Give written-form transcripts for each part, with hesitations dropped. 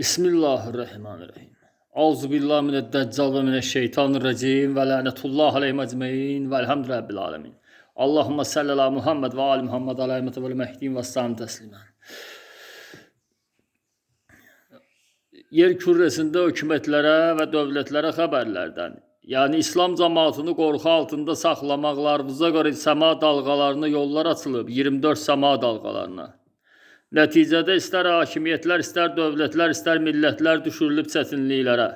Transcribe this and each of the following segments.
Bismillahirrahmanirrahim. Auzubillahi mineddeccal ve mineşşeytanirracim ve lanetullah aleyhim ecmaîn velhamdülillahi rabbil alemin. Allahumme salli ala Muhammed ve ali Muhammed aleyhi ve mehdin ve sallam teslimen. Yer kürresində hökumətlərə və dövlətlərə xəbərlərdən, yəni İslam cəmaatını qorxu altında saxlamaqlarınıza görə səma dalğalarına yollar açılıb, 24 səma dalğalarına. Nəticədə istər hakimiyyətlər, istər dövlətlər, istər millətlər düşürülüb çətinliklərə.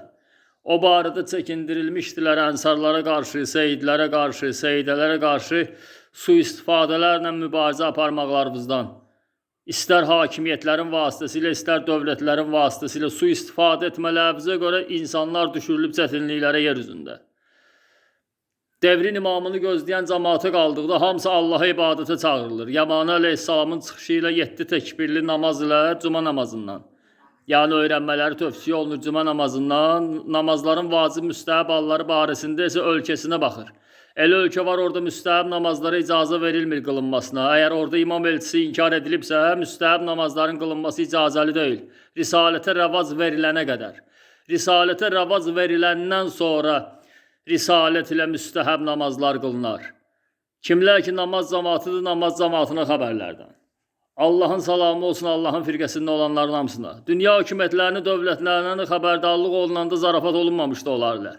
O barədə çəkindirilmişdilər ənsarlara qarşı, seyidlərə qarşı, seyidələrə qarşı sui-istifadələrlə mübarizə aparmaqlarımızdan. İstər hakimiyyətlərin vasitəsilə, istər dövlətlərin vasitəsilə sui-istifadə etmələrimizə görə insanlar düşürülüb çətinliklərə yer üzündə. Devrin imamını gözləyən cəmaata qaldıqda hamısı Allaha ibadətə çağırılır. Yəmani əleyhissalamın çıxışı ilə 7 təkbirli namaz ilə cuma namazından. Yəni öyrənmələri tövsiyə olunur cuma namazından. Namazların vacib müstəhəb halları barəsində isə ölkəsinə baxır. Elə ölkə var orada müstəhəb namazlara icazə verilmir qılınmasına. Əgər orada imam elçisi inkar edilibsə, müstəhəb namazların qılınması icazəli deyil. Risalətə rəvac verilənə qədər. Risalətə rəvac veriləndən sonra risalət ilə müstəhəb namazlar qılınar. Kimlər ki namaz cəmatıdır, namaz cəmatına xəbərlərdən. Allahın salamı olsun Allahın firqəsində olanların hamısına. Dünya hökumətlərini, dövlətlərini xəbərdarlıq olunanda zarafat olunmamışdı onlar ilə.